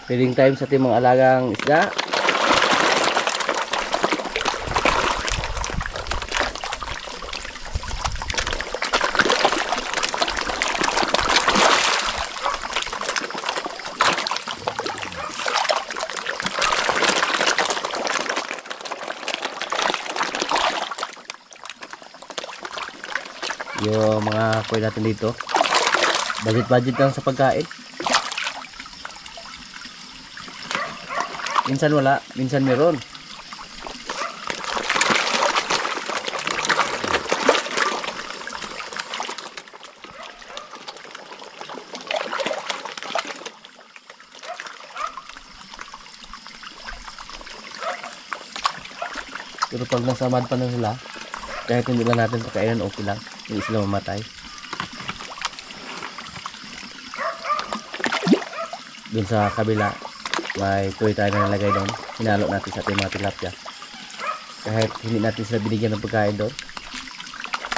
Feeding time sa ating mga alagang isda. Yung mga kuy natin dito, budget lang sa pagkain. Minsan wala, minsan meron. Pero pag nasamad pa na sila, kahit hindi lang natin pagkainan, okay lang. Hindi sila mamatay. Doon sa kabila, may tuloy tayo na nalagay doon. Hinalo natin sa ating mga tilapia. Kahit hindi natin sila binigyan ng pagkain doon,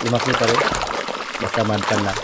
lumaki pa rin. Basta mantan lang.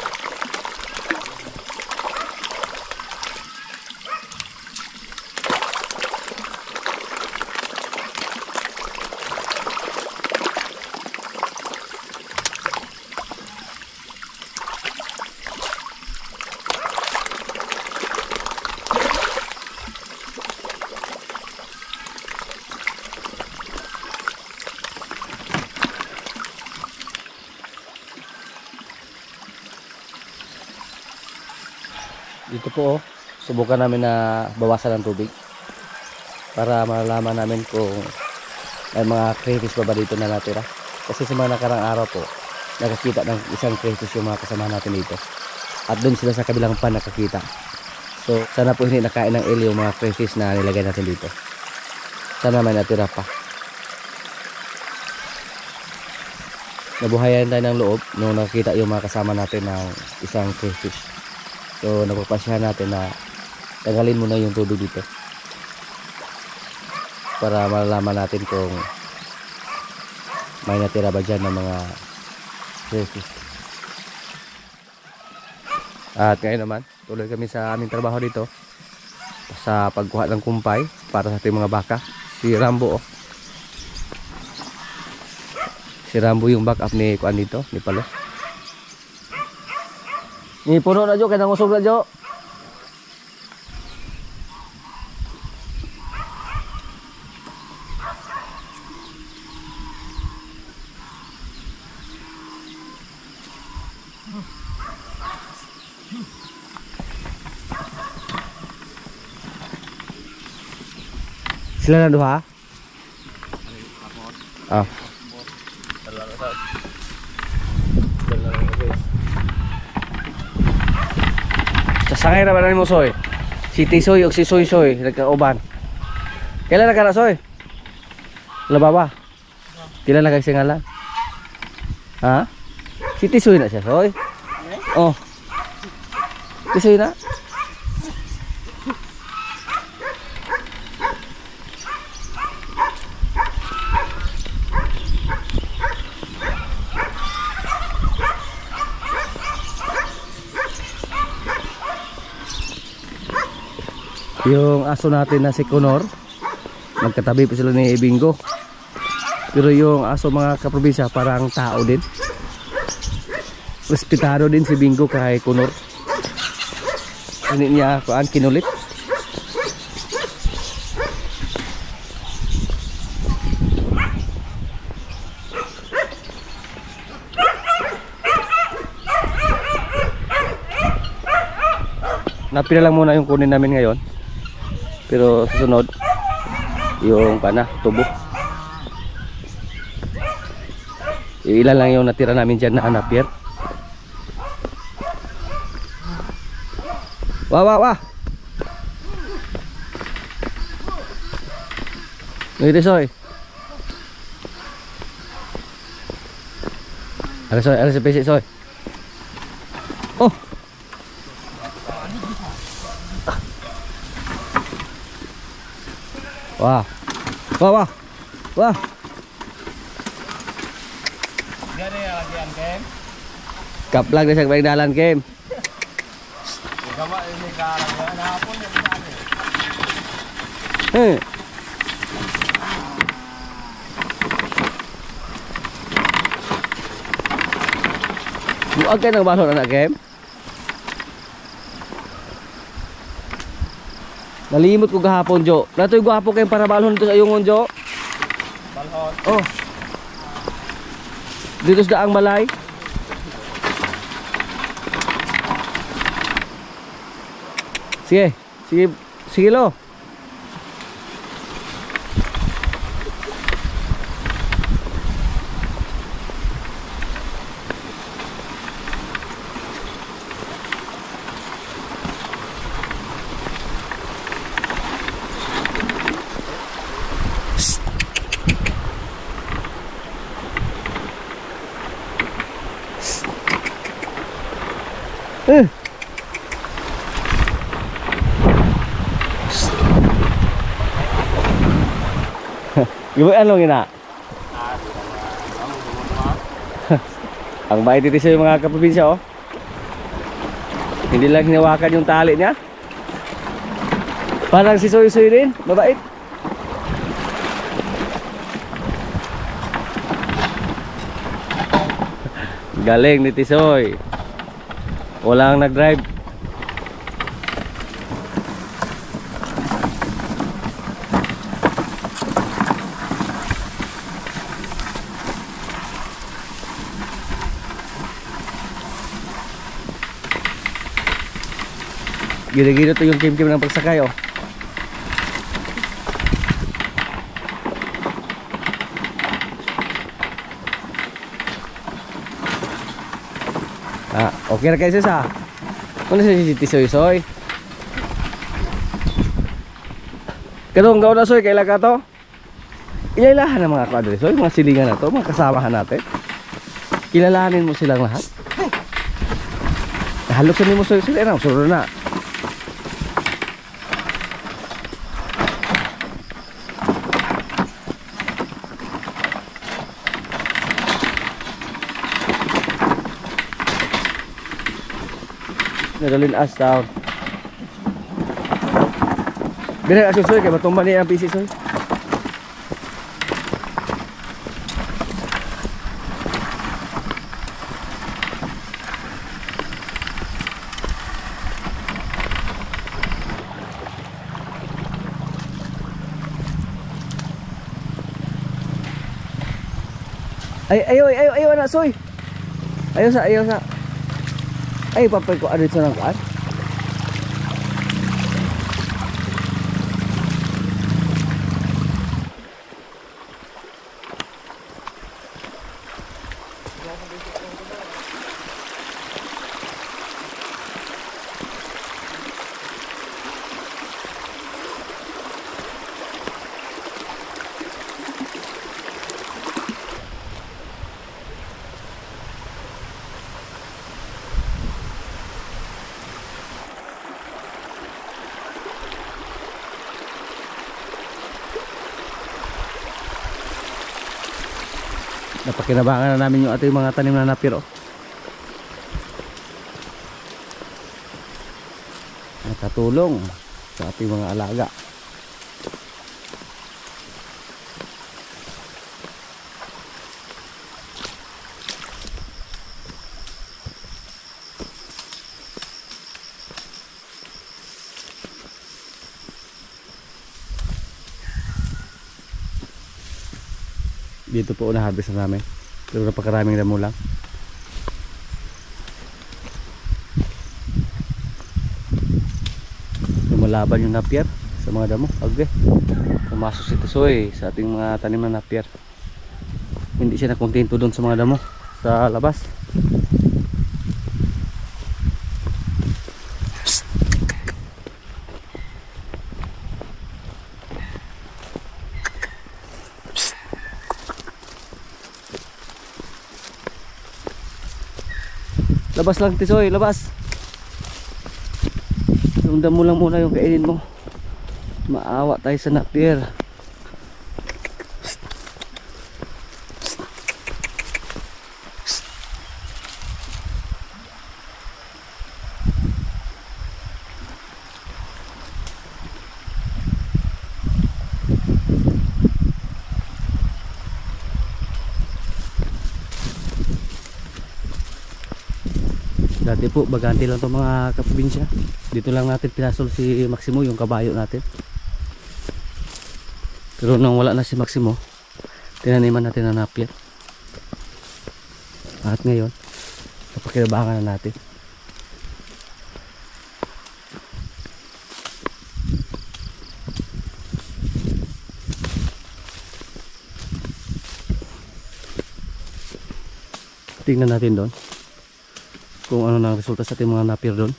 Dito po, subukan namin na bawasan ng tubig para malalaman namin kung may mga crayfish pa ba dito na natira. Kasi sa mga nakarang araw po, nakakita ng isang crayfish yung mga kasama natin dito. At doon sila sa kabilang pan nakakita. So sana po hindi nakain ng eel yung mga crayfish na nilagay natin dito. Sana may natira pa. Nabuhayan tayo ng loob nung nakakita yung mga kasama natin ng isang crayfish. So napapasyahan natin na tanggalin muna yung tubig dito para malalaman natin kung may natira ba dyan ng mga crayfish. At ngayon naman, tuloy kami sa aming trabaho dito sa pagkuha ng kumpay para sa ating mga baka. Si Rambo, oh. Si Rambo yung backup ni Kuan dito, ni Palo. Ni puno na Jo, kaya nangusog na Jo. Sila na duha? Ah. Sasangay na ba na mo Soy? Si Tisoy o si Soy Soy nagkauban. Kailan na ka na Soy? Lababa? Kailan na kayo singalan? Ha? Si Tisoy na siya Soy? Oh. Tisoy na? Yung aso natin na si Conor, magkatabi pa sila ni Bingo. Pero yung aso mga kaprobinsya parang tao din. Respetado din si Bingo kay Conor. Hindi niya kuan kinulit. Napila lang muna yung kunin namin ngayon. Pero susunod yung tubo. Ilan lang yung natira namin dyan na napier. Wah. Ngiti Soy. Ada si pesik Soy. Oh. Wah. Dia ada yang lagi Kem. Kaplag na sa balik dalan Kem. Gamak ini ka lagi hapon dia sana. Eh. Buag kayo ng balon anak Kem. Nalimot ko gahapon Jo. Natoy gwapo kay para balon dito sa iyong Jo. Balhon. Oh. Dito sa daang balay. Sige, sige, sige lo. Gimana lo gina? Ang bait dito sa mga kaprobinsya oh. Hindi lang hinawakan yung tali niya. Parang si Soy Soy din, mabait. Galing ni Tisoy. Walang nag-drive. Gila-gila to yung kim-kim ng pagsakay oh. Ah, okay na kayo sa. Ano si Tisoy Soy? Kadong gaw na Soy, kailan ka to? Ilalahan ng mga kadre Soy, mga silingan na to, mga kasamahan natin. Kilalanin mo silang lahat. Haluksan mo Soy, Soy, ano, suro na. Nadalin as down. Binag aso Soy, kaya matumba niya ang PC Soy. Ayaw anak Soy. Ayaw sa. Ay, papay ko ano ito ng kuan? Napakinabangan na namin yung ating mga tanim na napiro. Nakatulong sa ating mga alaga. Dito po na-harvest na namin. Pero napakaraming damo lang. Lumalaban yung napier sa mga damo. Okay. Pumasok si Tisoy sa ating mga tanim na napier. Hindi siya nakontento doon sa mga damo sa labas. Labas lang Tisoy, labas. Sundan mo lang muna yung kainin mo. Maawa tayo sa napier. Dati po baganti lang to mga kaprobinsya. Dito lang natin pinasol si Maximo, yung kabayo natin. Pero nang wala na si Maximo, tinaniman natin ang napier. At ngayon napakinabangan na natin. Tingnan natin doon kung ano na resulta sa ating mga napier doon.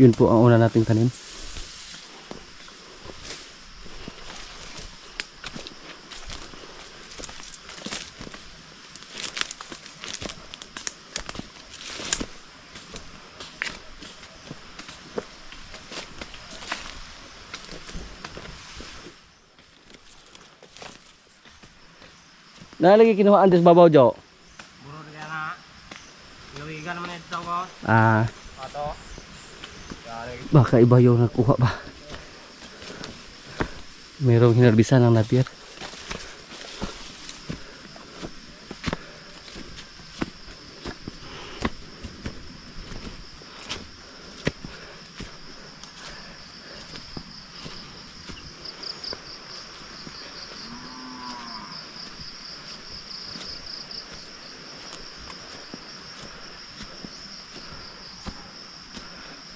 Yun po ang una nating tanim. Nalagi kinuha Andes babaw jo. Buro na na. Ilawigan naman ito ko. Ato. Baka iba yung nagkuha ba. Merong hinarbisan ng napier.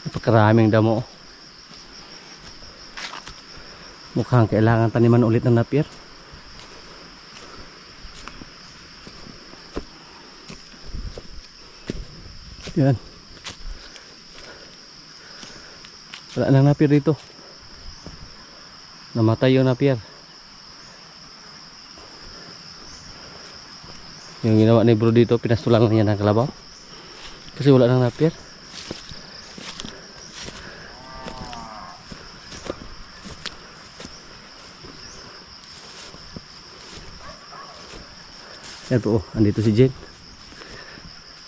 Napakaraming damo. Mukhang kailangan taniman ulit ng napier. Yan. Wala nang napier dito. Namatay yung napier. Yung ginawa ni bro dito, pinastulan lang niya ng kalabaw. Kasi wala nang napier. Yan po, andito si Jen.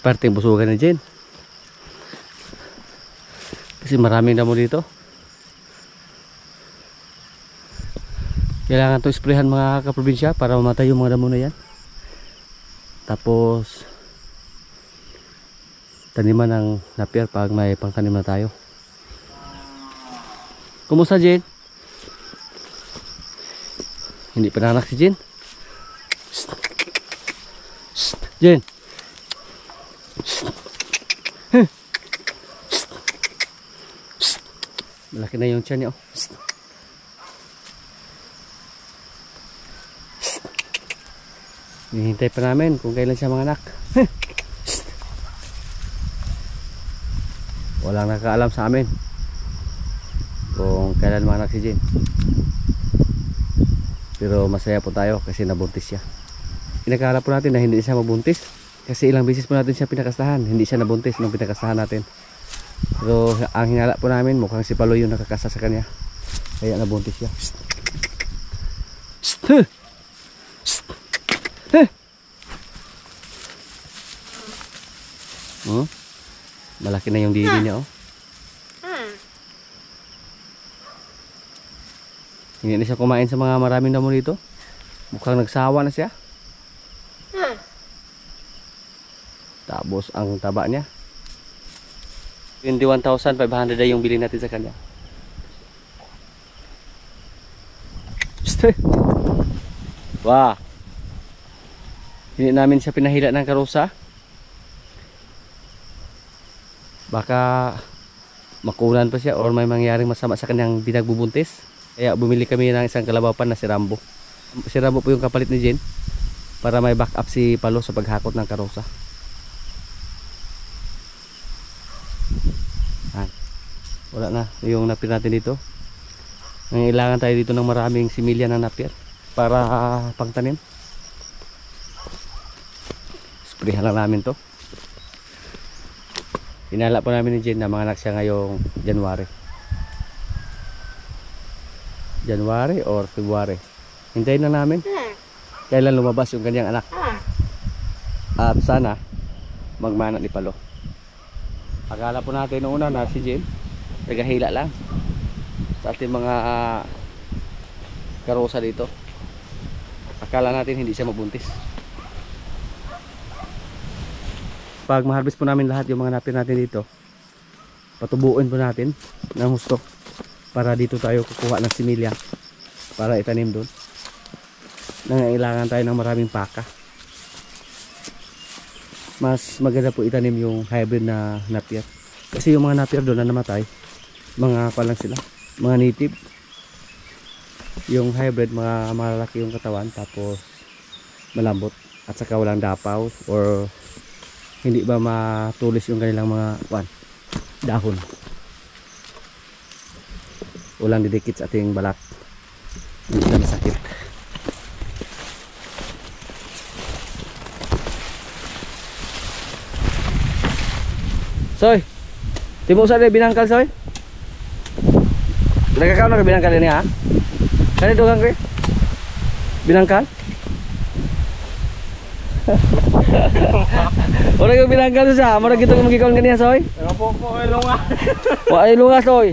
Parting busugan ni Jen. Kasi maraming damo dito. Kailangan to sprayhan mga kaprobinsya para mamatay yung mga damo na yan. Tapos taniman ng napier pag may pangtanim na tayo. Kumusta Jen? Hindi pa nanak si Jen. Jen. Malaki na yung tiyan niya. Hinihintay pa namin kung kailan siya manganak. Walang nakakaalam sa amin kung kailan manganak si Jen. Pero masaya po tayo kasi nabuntis siya. Inakala po natin na hindi siya mabuntis kasi ilang beses po natin siya pinakastahan, hindi siya nabuntis nung pinakastahan natin. Pero ang hinala po namin mukhang si Paloy yung nakakasa sa kanya, kaya nabuntis siya. Malaki na yung diri niya. Hindi na siya kumain sa mga maraming damo dito. Mukhang nagsawa na siya. Tapos ang taba niya 21,500 na yung bilhin natin sa kanya. Wow. Hindi namin siya pinahila ng karusa. Baka makunan pa siya or may mangyaring masama sa kanyang binagbubuntis. Kaya bumili kami ng isang kalabaw pa na si Rambo. Si Rambo po yung kapalit ni Jen para may backup si Palo sa paghakot ng karusa. Wala na yung napier natin dito. Nangailangan tayo dito ng maraming similya ng napier para pangtanim. Sprayhan lang namin to. Hinala po namin ni Jen na manganak siya ngayong January or February. Hintayin na namin kailan lumabas yung kanyang anak. At sana magmana ni Palo. Akala po natin noong una na si Jen nagahila lang sa ating mga karosa dito. Akala natin hindi siya mabuntis. pag ma-harvest po namin lahat yung mga napir natin dito, patubuin po natin ng husto para dito tayo kukuha ng similya para itanim doon. Nangailangan tayo ng maraming paka. Mas maganda po itanim yung hybrid na napier. Kasi yung mga napier doon na namatay, mga palang sila, mga native. Yung hybrid, mga malalaki yung katawan, tapos malambot, at saka walang dapaw or hindi ba matulis yung kanilang mga dahon. Walang didikit sa ating balat, hindi sila masakit. Soy, timo sa binangkal soy. Nagkakaw na binangkal ini ha. Kani dugang ko. Binangkal? Ora yung binangkal sa, mura gito magikon kaniya soy. Po ay lunga. Wa ay lunga soy.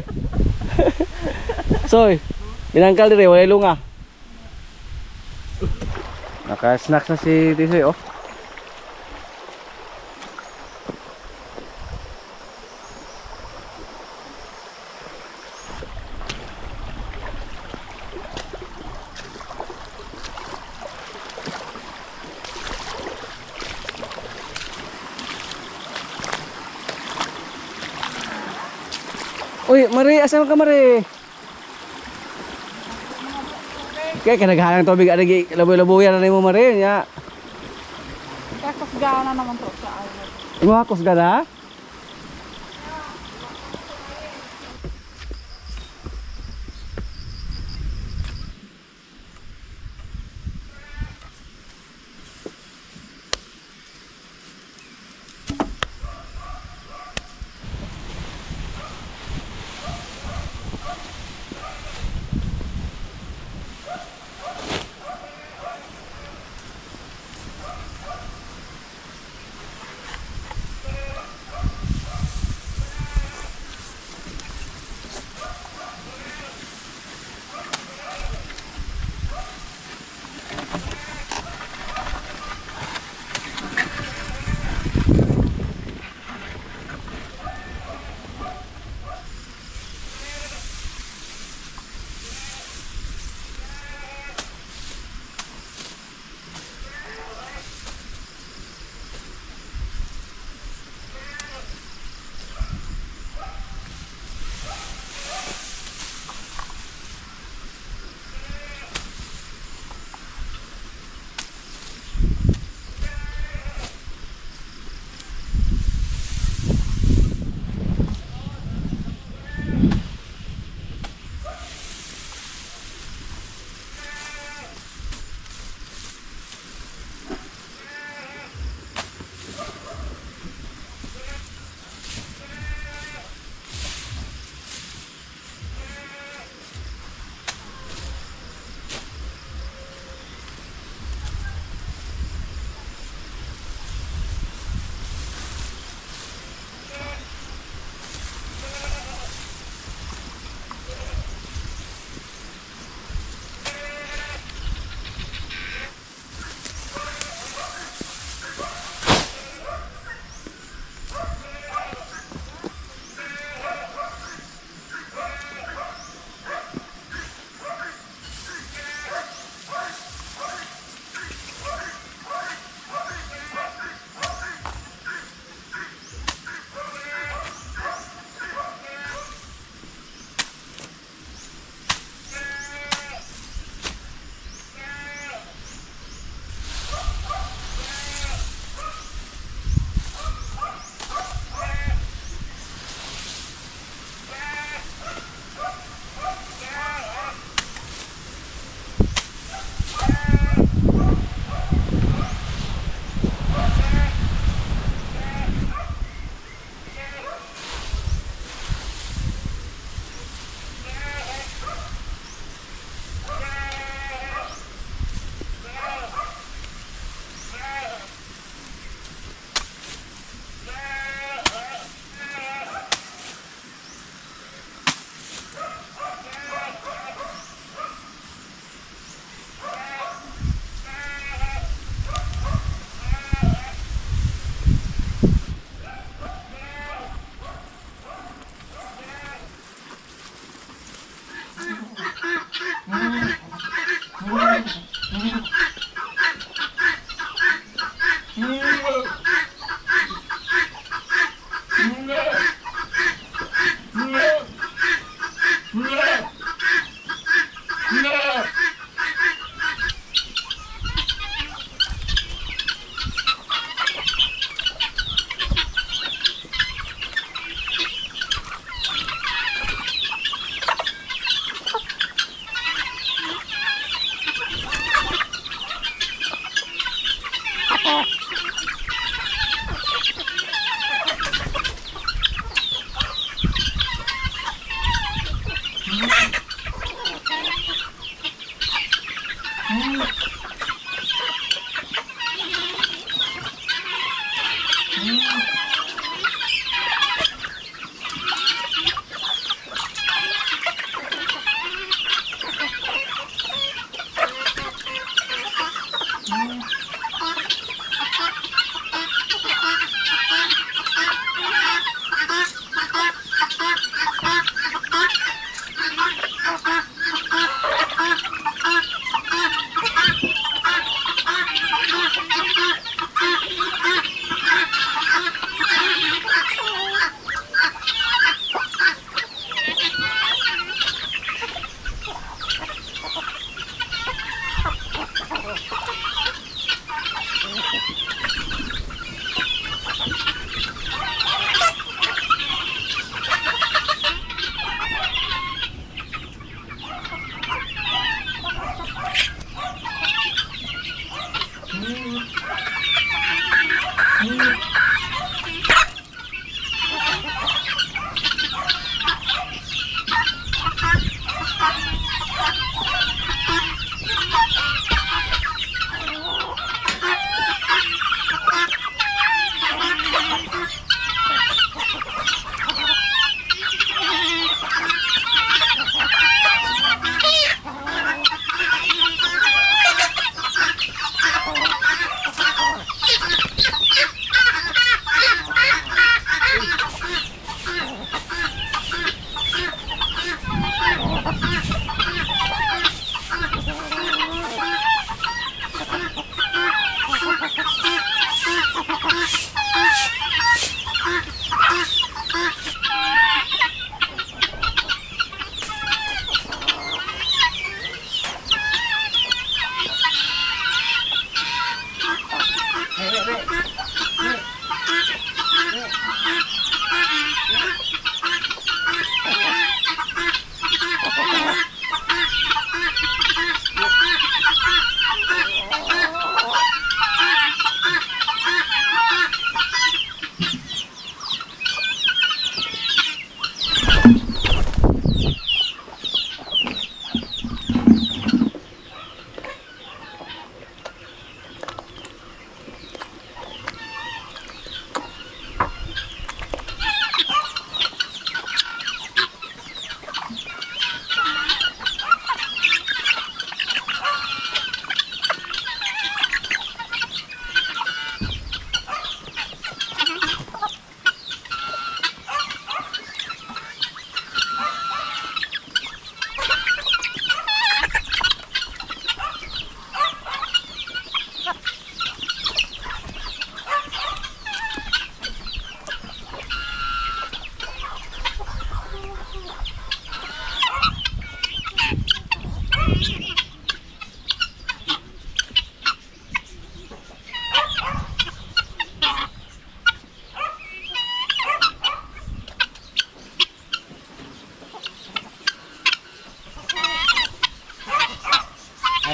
Soy, binangkal dire, wa ay lunga. Naka-snacks na si Tisoy oh. Uy, Mari, asan ka Mari? Kaya kanaghanang tubig adagi laboy-laboyan na mo Mari nya. Kakusgaw na naman to sa island. Imuhakos ka na?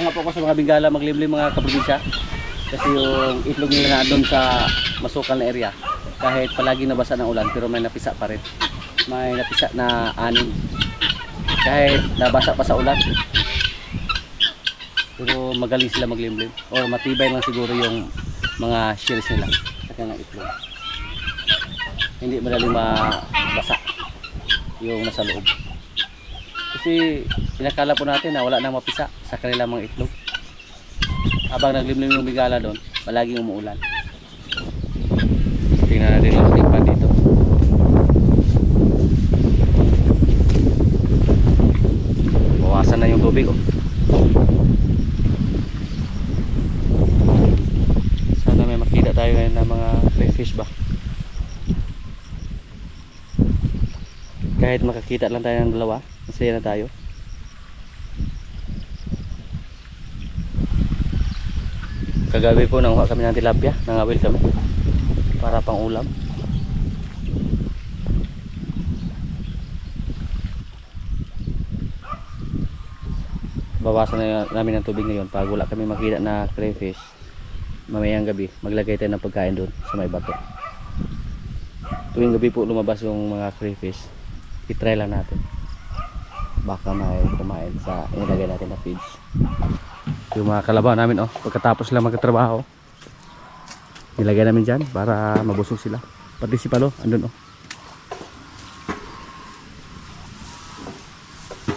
nga po ako sa mga Bingala maglimlim mga kaprobinsya. Kasi yung itlog nila na doon sa masukal na area. Kahit palagi nabasa ng ulan pero may napisa pa rin. May napisa na anim. Kahit nabasa pa sa ulan. Pero magaling sila maglimlim. O matibay lang siguro yung mga shells nila sa kanilang itlog. Hindi madaling mabasa yung nasa loob. Kasi pinakala po natin na wala nang mapisa sa kanilang mga itlog. Habang naglimlim yung Bingala doon, palaging umuulan. Tingnan natin yung tingpan dito. Bawasan na yung tubig oh. Sana may makita tayo ngayon ng mga crayfish ba. Kahit makakita lang tayo ng dalawa, masaya na tayo. Kagabi po nanguha kami ng tilapia, nangawil kami para pang ulam. Bawasan na namin ng tubig ngayon pag wala kami makita na crayfish. Mamayang gabi maglagay tayo ng pagkain doon sa may bato. Tuwing gabi po lumabas yung mga crayfish, i-try lang natin, baka may kumain sa inilagay natin na feeds. Yung mga kalabaw namin oh, pagkatapos sila magkatrabaho, nilagay namin dyan para mabusog sila. Pati si Palo andun oh.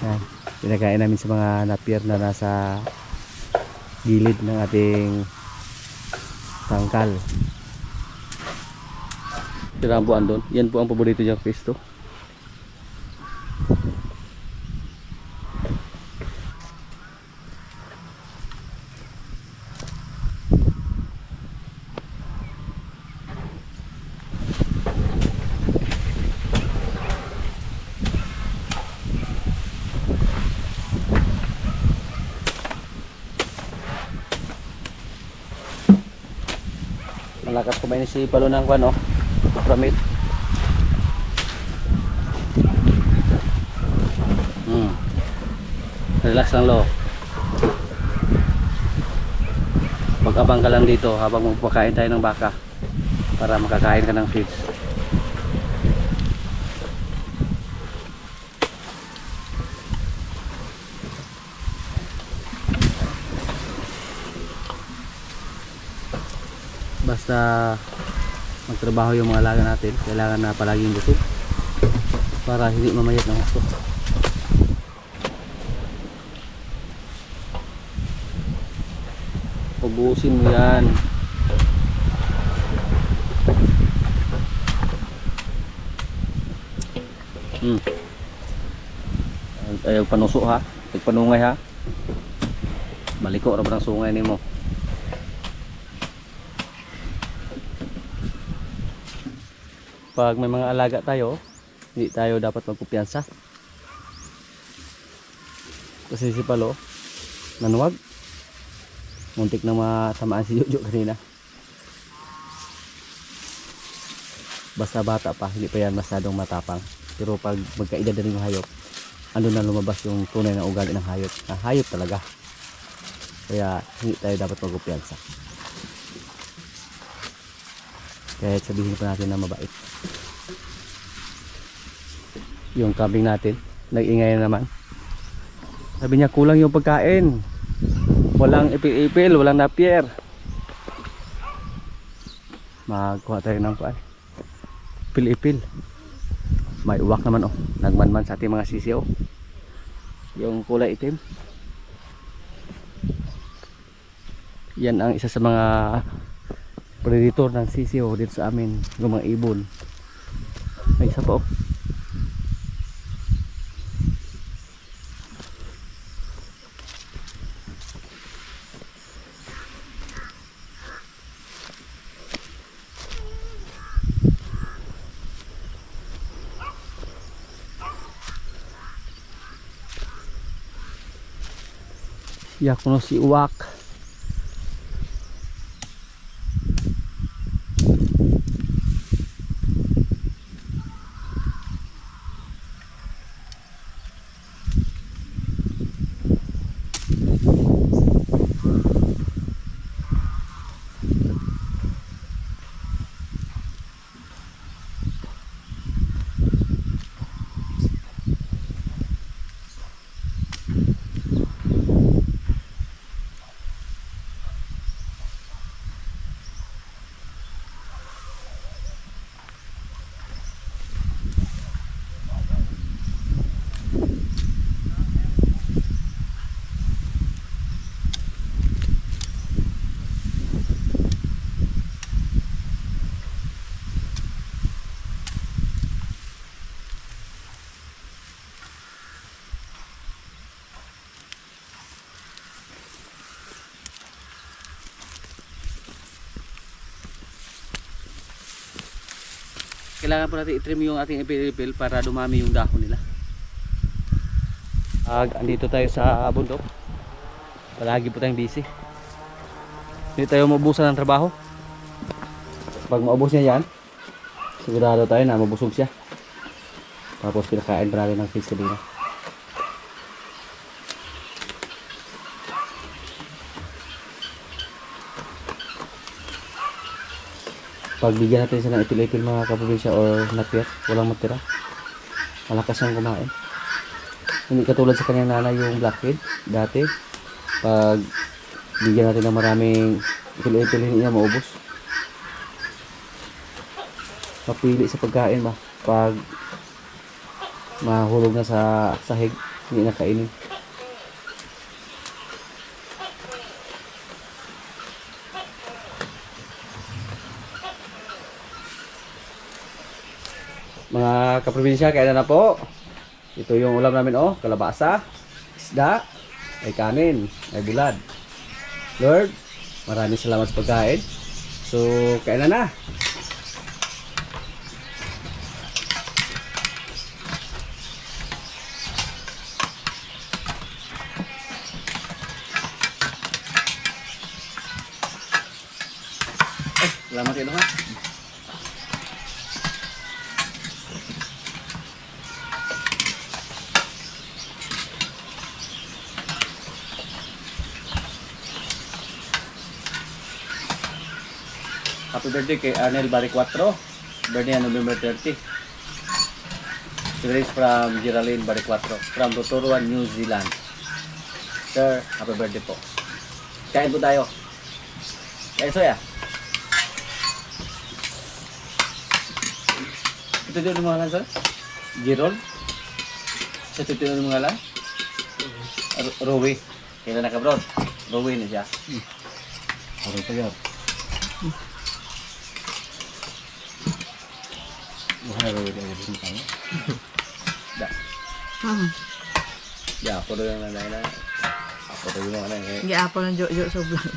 Yan, pinakain namin sa mga napier na nasa gilid ng ating tangkal. Tirambuan doon, yan po ang paborito niyang fish to. Malakas kumain si Palo ng kwan oh, kupramit. Relax lang lo. Mag-abang ka lang dito habang magpakain tayo ng baka para makakain ka ng feeds. Basta magtrabaho yung mga alaga natin, kailangan na palaging busog para hindi mamayat ng gusto. Ubusin mo yan. Ayaw panuso ha, panungay ha, baliko ra ba ng sungay nimo. Pag may mga alaga tayo, hindi tayo dapat magkumpiyansa. Kasi si Palo nanuwag, muntik na matamaan si Jojo kanina. Basta bata pa, hindi pa yan masyadong matapang. Pero pag magkaedad na rin yung hayop, andun na lumabas yung tunay na ugali ng hayop. Na hayop talaga. Kaya hindi tayo dapat magkumpiyansa. Kahit sabihin pa natin na mabait. Yung kambing natin, nag-ingay na naman. Sabi niya kulang yung pagkain. Walang ipil-ipil, walang napier. Magkuha tayo ng kuan. Ipil-ipil. May uwak naman oh. Nagmanman sa ating mga sisiyo. Yung kulay itim. Yan ang isa sa mga predator ng sisiyo dito sa amin, yung mga ibon. May isa pa oh. Yak no si uwak. kailangan po natin i-trim yung ating ipilipil para dumami yung dahon nila. Andito tayo sa bundok. Palagi po tayong busy. Hindi tayo maubusan ng trabaho. Pag maubos niya yan, sigurado tayo na mabusog siya. Tapos pinakain pa natin ng fish kanina. Pag bigyan natin siya ng ipil-ipil mga kaprobinsya or natpir, walang matira. Malakas siyang kumain. Hindi katulad sa kanyang nanay yung blackhead dati. Pag bigyan natin ng maraming ipil-ipil, hindi niya maubos. Mapili sa pagkain ba? Pag mahulog na sa sahig, hindi na kainin. Mga kaprobinsya, kaya na po. Ito yung ulam namin, oh, kalabasa, isda, ay kanin, ay bulad. Lord, maraming salamat sa pagkain. So, kaya na. Salamat ito ha. Happy birthday kay Arnel Barry 4. Birthday on November 30. Grace from Geraldine Barry 4 from Rotorua, New Zealand. Sir, happy birthday po. Kain po tayo. Kain soya. Ito din yung mga lan, sir? Gerald? Ito din yung mga lan? Rowie. Kailan na ka, bro? Rowie na siya. Rowie pa yun. Mahal Rowie na yun tayo. Da. Ya, ako doon yung nanay na. Ako doon yung mga nanay. Hindi ako ng Jojo Soblang.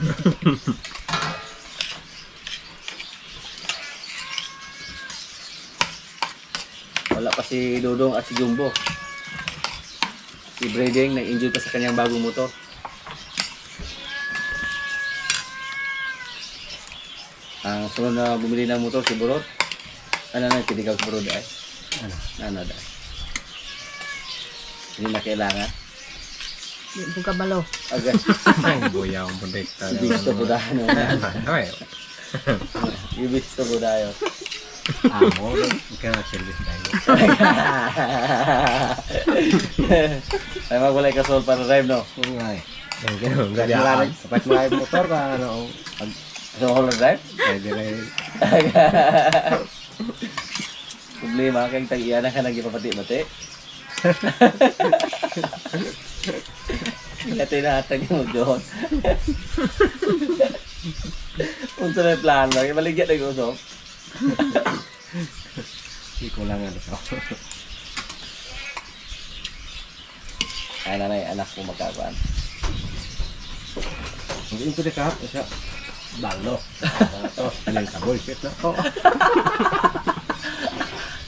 Wala pa si Dodong at si Jumbo. Si Brading nag-enjoy pa sa kanyang bagong motor. Ang sunod na bumili ng motor si Burot. Ano na pinikaw si Burot ay? Ano dahil? Hindi na kailangan. Hindi po kabalo. Agad. Ang buya ang pundekta. Ibisto po dahil. Ay, Ibisto po dahil. amo. Ikaw na service tayo. Ay magwalay ka sol para drive, no? Oo nga eh. Ang ganyan. Kapag mga motor ka, ano, So, hollow drive? pwede rin. Problema kang tag-iyan ka nang ipapati-bati. Ito yung nahatag yung doon. Kung saan yung plan lang, maligyan na yung usok. Hindi ko lang ano ito. Ay nanay, anak ko magkakuan. Hindi ko dekap. Siya, balo. Ito, pinang kaboy. Shit na.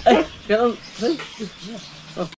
Ay, ganun. Ay, oh.